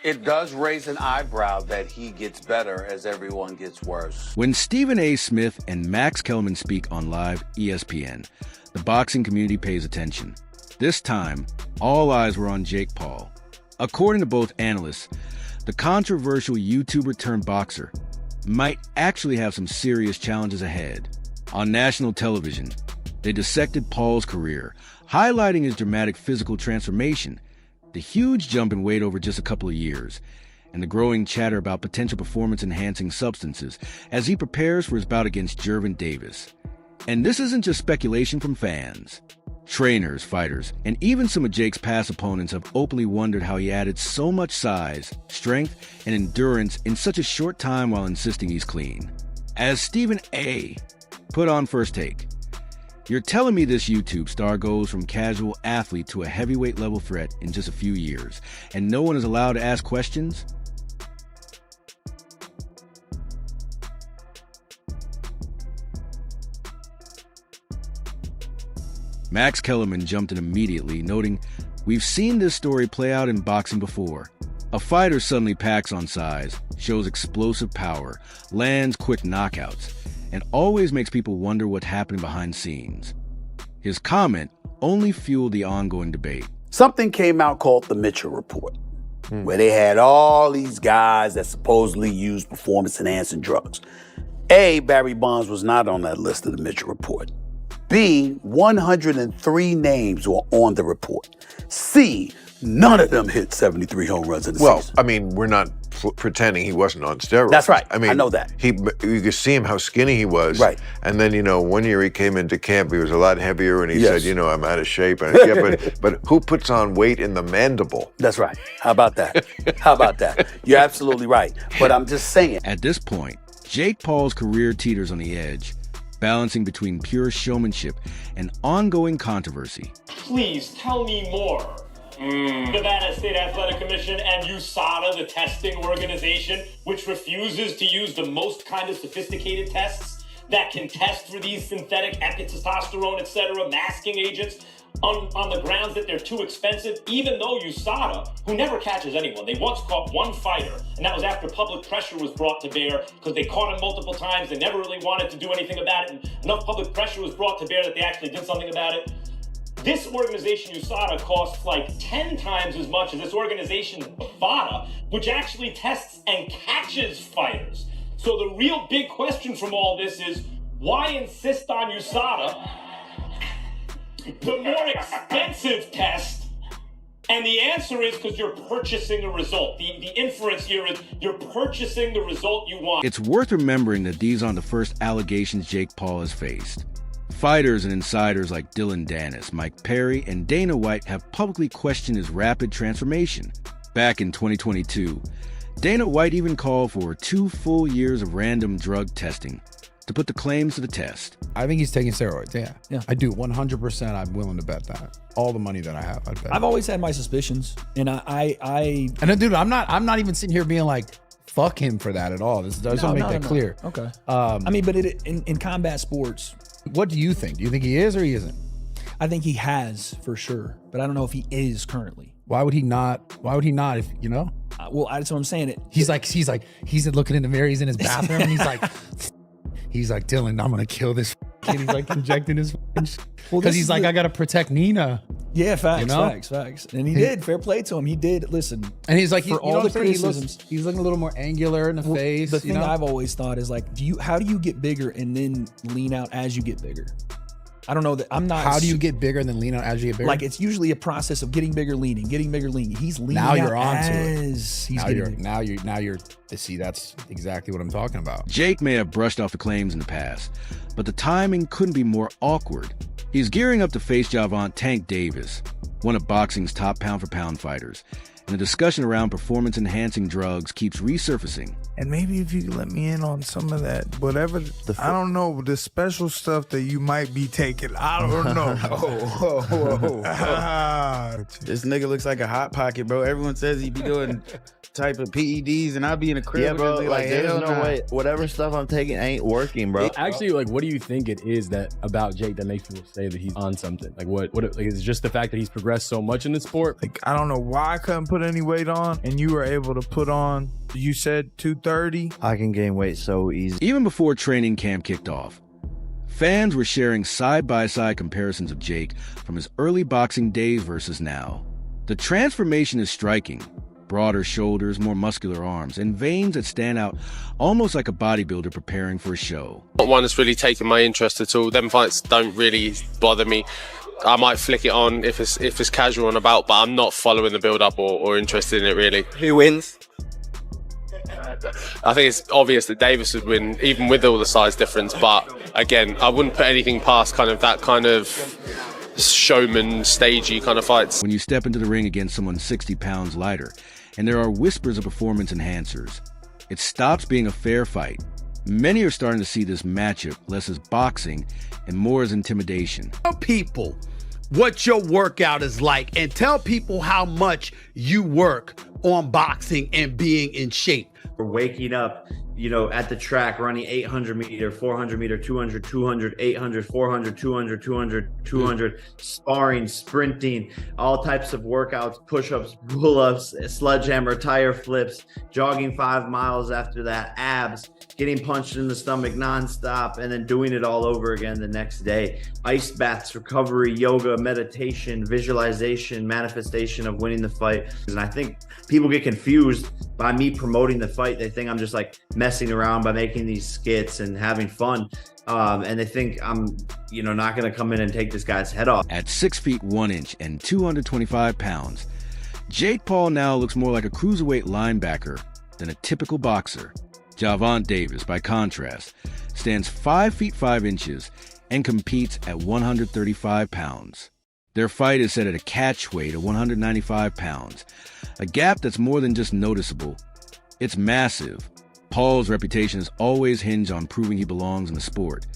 It does raise an eyebrow that he gets better as everyone gets worse. When Stephen A. Smith and Max Kellerman speak on live ESPN, the boxing community pays attention. This time, all eyes were on Jake Paul. According to both analysts, the controversial YouTuber turned boxer might actually have some serious challenges ahead. On national television, they dissected Paul's career, highlighting his dramatic physical transformation, the huge jump in weight over just a couple of years, and the growing chatter about potential performance-enhancing substances as he prepares for his bout against Gervonta Davis. And this isn't just speculation from fans. Trainers, fighters, and even some of Jake's past opponents have openly wondered how he added so much size, strength, and endurance in such a short time while insisting he's clean. As Stephen A. put on First Take, "You're telling me this YouTube star goes from casual athlete to a heavyweight level threat in just a few years, and no one is allowed to ask questions?" Max Kellerman jumped in immediately, noting, "We've seen this story play out in boxing before. A fighter suddenly packs on size, shows explosive power, lands quick knockouts, and always makes people wonder what happened behind scenes." His comment only fueled the ongoing debate. Something came out called the Mitchell Report, where they had all these guys that supposedly used performance-enhancing drugs. A, Barry Bonds was not on that list of the Mitchell Report. B, 103 names were on the report. C, none of them hit 73 home runs in the season. I mean, we're not pretending he wasn't on steroids. That's right. I mean, I know that. You could see him how skinny he was. Right. And then, 1 year he came into camp, he was a lot heavier, and he Yes. said, I'm out of shape. And, yeah, but who puts on weight in the mandible? That's right. How about that? How about that? You're absolutely right. But I'm just saying. At this point, Jake Paul's career teeters on the edge, balancing between pure showmanship and ongoing controversy. Please tell me more. Nevada State Athletic Commission and USADA, the testing organization, which refuses to use the most kind of sophisticated tests that can test for these synthetic epitestosterone, etc., masking agents, on the grounds that they're too expensive, even though USADA, who never catches anyone, they once caught one fighter, and that was after public pressure was brought to bear, because they caught him multiple times, they never really wanted to do anything about it, and enough public pressure was brought to bear that they actually did something about it. This organization, USADA, costs like 10 times as much as this organization, Nevada, which actually tests and catches fighters. So the real big question from all this is, why insist on USADA, the more expensive test? And the answer is because you're purchasing a result. The inference here is you're purchasing the result you want. It's worth remembering that these aren't the first allegations Jake Paul has faced. Fighters and insiders like Dylan Dennis, Mike Perry, and Dana White have publicly questioned his rapid transformation. Back in 2022, Dana White even called for 2 full years of random drug testing to put the claims to the test. I think he's taking steroids. Yeah. I do 100%. I'm willing to bet that. All the money that I have, I'd bet. I've always had my suspicions, and I And dude, I'm not even sitting here being like, fuck him for that at all. I just want to make that clear. Okay. I mean, but in combat sports, what do you think? Do you think he is or he isn't? I think he has for sure, but I don't know if he is currently. Why would he not? Why would he not? If Well, that's what I'm saying. He's looking in the mirror. He's in his bathroom, and he's like, Dylan, I'm gonna kill this kid. He's like injecting his because he's like, I gotta protect Nina. Yeah, facts. And he did. Fair play to him. He did. Listen, and he's like, for all the criticisms, he's looking a little more angular in the face. The thing I've always thought is like, how do you get bigger and then lean out as you get bigger? I don't know that I'm not. How do you get bigger and then lean out as you get bigger? Like, it's usually a process of getting bigger, leaning. He's leaning now out you're on to as it. he's Now you're see, that's exactly what I'm talking about. Jake may have brushed off the claims in the past, but the timing couldn't be more awkward. He's gearing up to face Gervonta Tank Davis, one of boxing's top pound-for-pound fighters, and the discussion around performance-enhancing drugs keeps resurfacing. And maybe if you could let me in on some of that, whatever, I don't know, the special stuff that you might be taking, I don't know. This nigga looks like a hot pocket, bro. Everyone says he be doing type of PEDs, and I be in a crib. Yeah, bro. Like There's no way. Whatever stuff I'm taking ain't working, bro. Actually, like, what do you think it is that about Jake that makes people say that he's on something? Like, what? Like, is it just the fact that he's progressed so much in the sport? Like, I don't know why I couldn't put put any weight on and you were able to put on, you said 230? I can gain weight so easy. Even before training camp kicked off, fans were sharing side-by-side comparisons of Jake from his early boxing days versus now. The transformation is striking. Broader shoulders, more muscular arms, and veins that stand out almost like a bodybuilder preparing for a show. Not one that's really taken my interest at all. Them fights don't really bother me. I might flick it on if it's casual and about, but I'm not following the build-up or interested in it really. Who wins? I think it's obvious that Davis would win, even with all the size difference, but again, I wouldn't put anything past that kind of showman, stagey kind of fights. When you step into the ring against someone 60 pounds lighter, and there are whispers of performance enhancers, it stops being a fair fight. Many are starting to see this matchup less as boxing and more as intimidation. Tell people what your workout is like and tell people how much you work on boxing and being in shape. We're waking up, at the track, running 800 meter, 400 meter, 200, 200, 800, 400, 200, 200, 200, sparring, sprinting, all types of workouts, push-ups, pull-ups, sledgehammer, tire flips, jogging 5 miles after that, abs, getting punched in the stomach nonstop, and then doing it all over again the next day. Ice baths, recovery, yoga, meditation, visualization, manifestation of winning the fight. And I think people get confused by me promoting the fight. They think I'm just like messing around by making these skits and having fun. And they think I'm, not going to come in and take this guy's head off. At 6 feet 1 inch and 225 pounds, Jake Paul now looks more like a cruiserweight linebacker than a typical boxer. Javante Davis, by contrast, stands 5 feet 5 inches and competes at 135 pounds. Their fight is set at a catch weight of 195 pounds, a gap that's more than just noticeable. It's massive. Paul's reputation has always hinged on proving he belongs in the sport,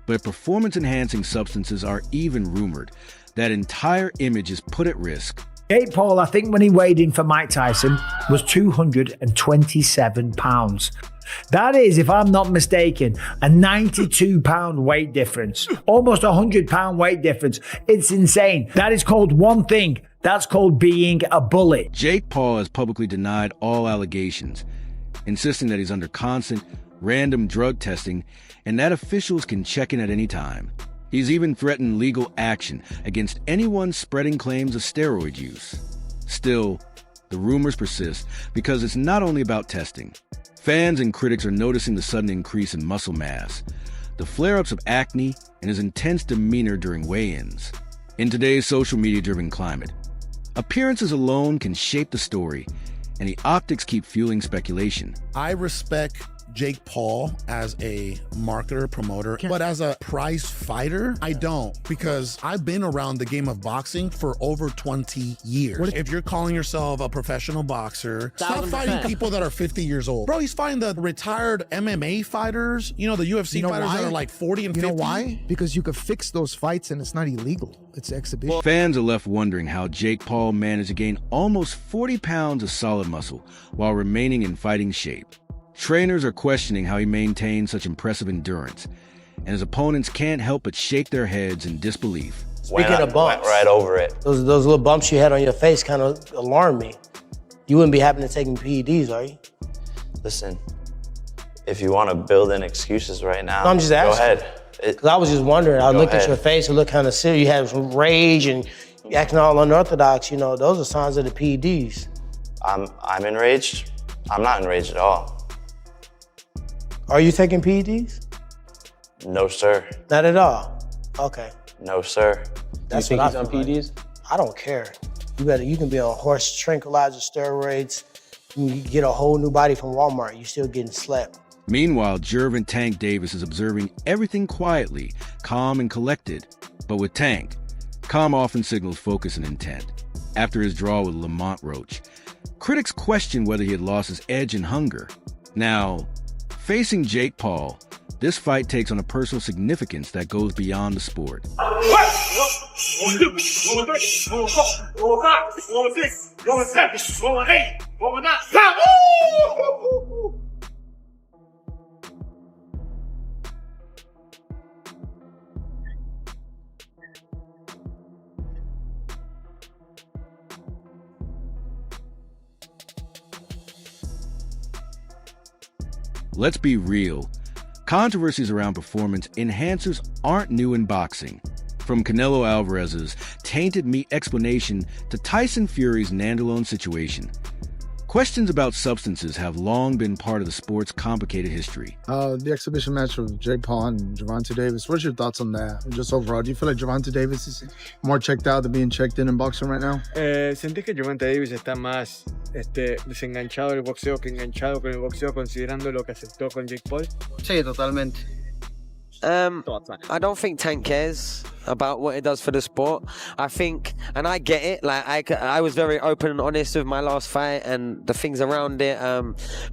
but if performance-enhancing substances are even rumored, that entire image is put at risk. Jake Paul, I think when he weighed in for Mike Tyson, was 227 pounds. That is, if I'm not mistaken, a 92-pound weight difference. Almost a 100-pound weight difference. It's insane. That is called one thing. That's called being a bully. Jake Paul has publicly denied all allegations, insisting that he's under constant, random drug testing and that officials can check in at any time. He's even threatened legal action against anyone spreading claims of steroid use. Still, the rumors persist because it's not only about testing. Fans and critics are noticing the sudden increase in muscle mass, the flare-ups of acne, and his intense demeanor during weigh-ins. In today's social media-driven climate, appearances alone can shape the story, and the optics keep fueling speculation. I respect Jake Paul as a marketer, promoter, but as a prize fighter, I don't, because I've been around the game of boxing for over 20 years. If you're calling yourself a professional boxer, stop fighting people that are 50 years old. Bro, he's fighting the retired MMA fighters, the UFC fighters that are like 40 and 50. You know why? Because you could fix those fights and it's not illegal. It's exhibition. Fans are left wondering how Jake Paul managed to gain almost 40 pounds of solid muscle while remaining in fighting shape. Trainers are questioning how he maintained such impressive endurance, and his opponents can't help but shake their heads in disbelief. Speaking of bumps, went right over it. Those little bumps you had on your face kind of alarmed me. You wouldn't be happening to taking PEDs, are you? Listen, if you want to build in excuses right now, No, I'm just asking. Go ahead. Because I was just wondering. I looked at your face, it looked kind of serious. You had some rage and you acting all unorthodox. Those are signs of the PEDs. I'm enraged. I'm not enraged at all. Are you taking PEDs? No, sir. Not at all. Okay. No, sir. That's you think what he's on PEDs? I don't care. You can be on horse tranquilizer steroids. You can get a whole new body from Walmart. You still getting slept. Meanwhile, Gervin Tank Davis is observing everything quietly, calm and collected. But with Tank, calm often signals focus and intent. After his draw with Lamont Roach, critics question whether he had lost his edge and hunger. Now, facing Jake Paul, this fight takes on a personal significance that goes beyond the sport. Let's be real. Controversies around performance enhancers aren't new in boxing. From Canelo Alvarez's tainted meat explanation to Tyson Fury's Nandalone situation. Questions about substances have long been part of the sport's complicated history. The exhibition match of Jake Paul and Gervonta Davis, what's your thoughts on that? Just overall, do you feel like Gervonta Davis is more checked out than being checked in boxing right now? ¿Sientes que Gervonta Davis está más desenganchado del boxeo que enganchado con el boxeo, considerando lo que aceptó con Jake Paul? Sí, totalmente. I don't think Tank cares about what it does for the sport. I think, and I get it, like I was very open and honest with my last fight and the things around it.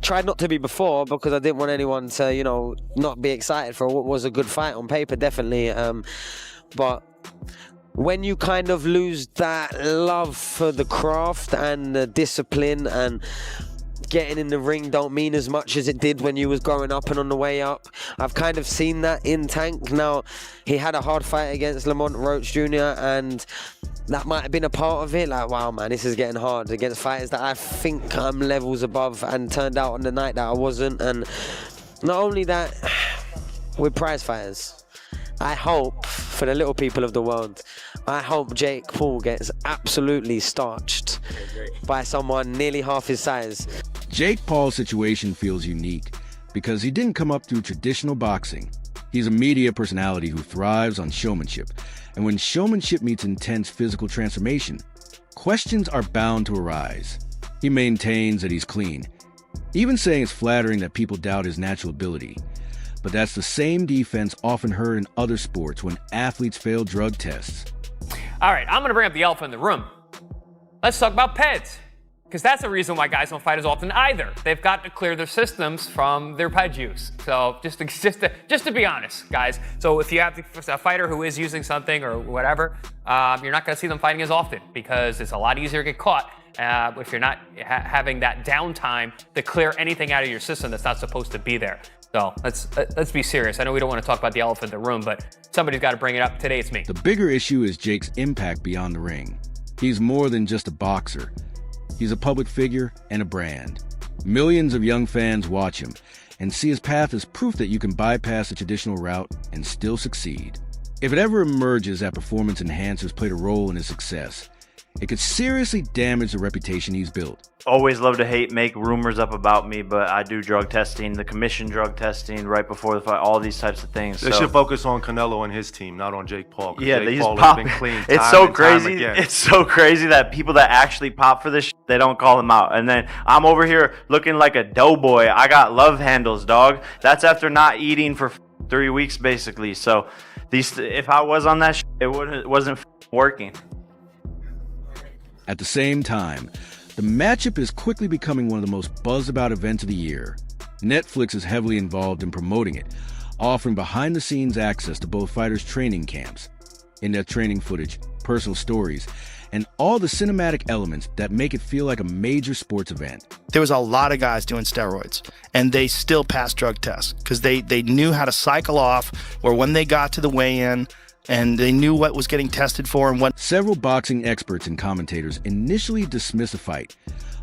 Tried not to be before because I didn't want anyone to, you know, not be excited for what was a good fight on paper, definitely. But when you kind of lose that love for the craft and the discipline, and getting in the ring don't mean as much as it did when you was growing up and on the way up. I've kind of seen that in Tank. Now, he had a hard fight against Lamont Roach Jr. and that might have been a part of it. Like, wow, man, this is getting hard against fighters that I think I'm levels above, and turned out on the night that I wasn't. And not only that, with prize fighters, I hope, for the little people of the world, I hope Jake Paul gets absolutely starched by someone nearly half his size. Jake Paul's situation feels unique because he didn't come up through traditional boxing. He's a media personality who thrives on showmanship. And when showmanship meets intense physical transformation, questions are bound to arise. He maintains that he's clean, even saying it's flattering that people doubt his natural ability. But that's the same defense often heard in other sports when athletes fail drug tests. All right, I'm going to bring up the elephant in the room. Let's talk about PEDs, because that's the reason why guys don't fight as often either. They've got to clear their systems from their PED use. So just to be honest, guys. So if you have a fighter who is using something or whatever, you're not going to see them fighting as often because it's a lot easier to get caught if you're not having that downtime to clear anything out of your system that's not supposed to be there. So let's be serious. I know we don't want to talk about the elephant in the room, but somebody's got to bring it up. Today it's me. The bigger issue is Jake's impact beyond the ring. He's more than just a boxer. He's a public figure and a brand. Millions of young fans watch him and see his path as proof that you can bypass the traditional route and still succeed. If it ever emerges that performance enhancers played a role in his success, it could seriously damage the reputation he's built. Always love to make rumors up about me, but I do drug testing, the commission drug testing right before the fight, all these types of things. They should focus on Canelo and his team, not on Jake Paul. Yeah, Jake he's Paul popping. Has been clean It's time so and crazy. time again. It's so crazy that people that actually pop for this, they don't call him out. And then I'm over here looking like a doughboy. I got love handles, dog. That's after not eating for 3 weeks, basically. So if I was on that, it wasn't working. At the same time, the matchup is quickly becoming one of the most buzzed about events of the year. Netflix is heavily involved in promoting it, offering behind-the-scenes access to both fighters' training camps, in-depth training footage, personal stories, and all the cinematic elements that make it feel like a major sports event. There was a lot of guys doing steroids, and they still passed drug tests because they knew how to cycle off, or when they got to the weigh-in, and they knew what was getting tested for and what. Several boxing experts and commentators initially dismissed the fight,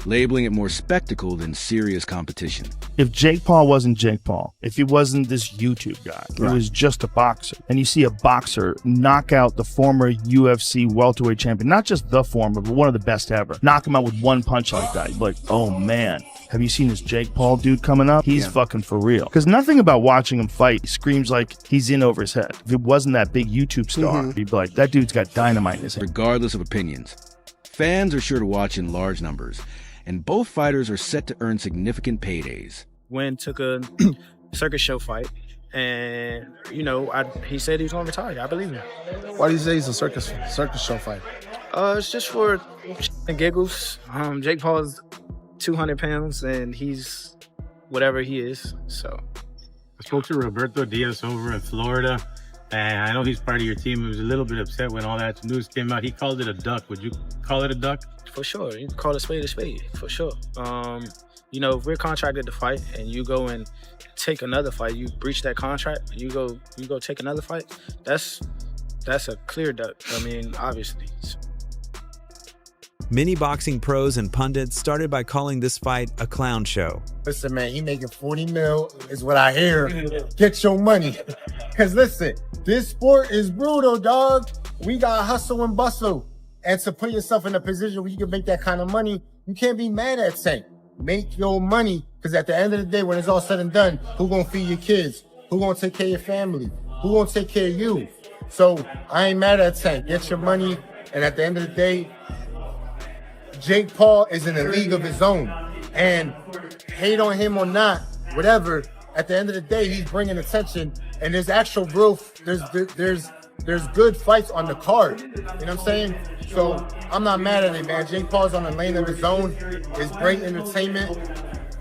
labeling it more spectacle than serious competition. If Jake Paul wasn't Jake Paul, if he wasn't this YouTube guy, Right. He was just a boxer, and you see a boxer knock out the former UFC welterweight champion, not just the former, but one of the best ever, knock him out with one punch like that, you're like, oh man. Have you seen this Jake Paul dude coming up? He's fucking for real. Because nothing about watching him fight screams like he's in over his head. If it wasn't that big YouTube star, you'd be like, that dude's got dynamite in his head. Regardless of opinions, fans are sure to watch in large numbers, and both fighters are set to earn significant paydays. Wynn took a circus show fight, and he said he was going to retire. I believe him. Why do you say he's a circus show fight? It's just for and giggles. Jake Paul's 200 pounds, and he's whatever he is. So I spoke to Roberto Diaz over in Florida, and I know he's part of your team. He was a little bit upset when all that news came out. He called it a duck. Would you call it a duck? For sure. You can call a spade, for sure. If we're contracted to fight and you go and take another fight, you breach that contract, you go take another fight, that's a clear duck. I mean, obviously. Many boxing pros and pundits started by calling this fight a clown show. Listen, man, he making 40 mil is what I hear. Get your money. Because listen, this sport is brutal, dog. We got hustle and bustle. And to put yourself in a position where you can make that kind of money, you can't be mad at Tank. Make your money, because at the end of the day, when it's all said and done, who gonna feed your kids? Who gonna take care of your family? Who gonna take care of you? So I ain't mad at Tank. Get your money, and at the end of the day, Jake Paul is in a league of his own. And hate on him or not, whatever, at the end of the day, he's bringing attention, and there's actual growth. There's good fights on the card. You know what I'm saying? So I'm not mad at it, man. Jake Paul's on a lane of his own. It's great entertainment.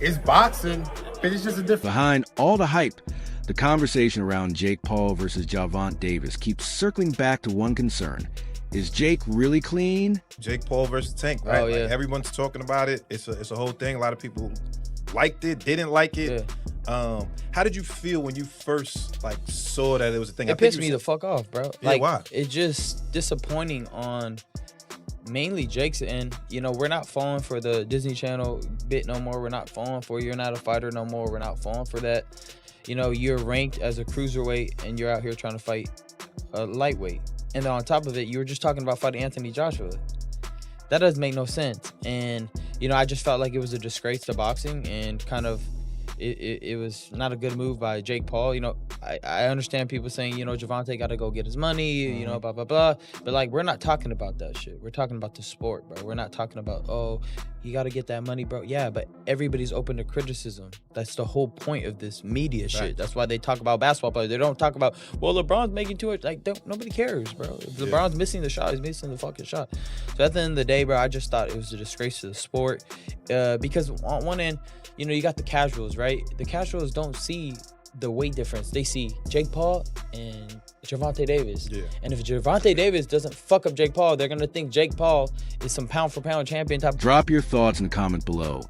It's boxing, but it's just a different. Behind all the hype, the conversation around Jake Paul versus Gervonta Davis keeps circling back to one concern. Is Jake really clean? Jake Paul versus Tank, right? Oh, yeah. Like, everyone's talking about it. It's a whole thing. A lot of people liked it, didn't like it. Yeah. How did you feel when you first saw that it was a thing? It pissed me the fuck off, bro. Yeah, why? It's just disappointing on mainly Jake's end. You know, we're not falling for the Disney Channel bit no more. We're not falling for you're not a fighter no more. We're not falling for that. You know, you're ranked as a cruiserweight and you're out here trying to fight a lightweight. And then on top of it, you were just talking about fighting Anthony Joshua. That doesn't make no sense. And, you know, I just felt like it was a disgrace to boxing and kind of it was not a good move by Jake Paul. You know, I understand people saying, you know, Gervonta got to go get his money, you know, blah, blah, blah. But, like, we're not talking about that shit. We're talking about the sport, bro. We're not talking about, oh, you got to get that money, bro. Yeah, but everybody's open to criticism. That's the whole point of this media shit. That's why they talk about basketball players. They don't talk about, well, LeBron's making too much. Like, nobody cares, bro. If LeBron's missing the shot, he's missing the fucking shot. So at the end of the day, bro, I just thought it was a disgrace to the sport. Because on one end, you know, you got the casuals, right? The casuals don't see the weight difference. They see Jake Paul and Gervonta Davis. Yeah. And if Gervonta Davis doesn't fuck up Jake Paul, they're going to think Jake Paul is some pound-for-pound champion type. Drop your thoughts in the comment below.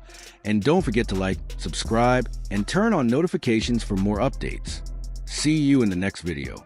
And don't forget to like, subscribe, and turn on notifications for more updates. See you in the next video.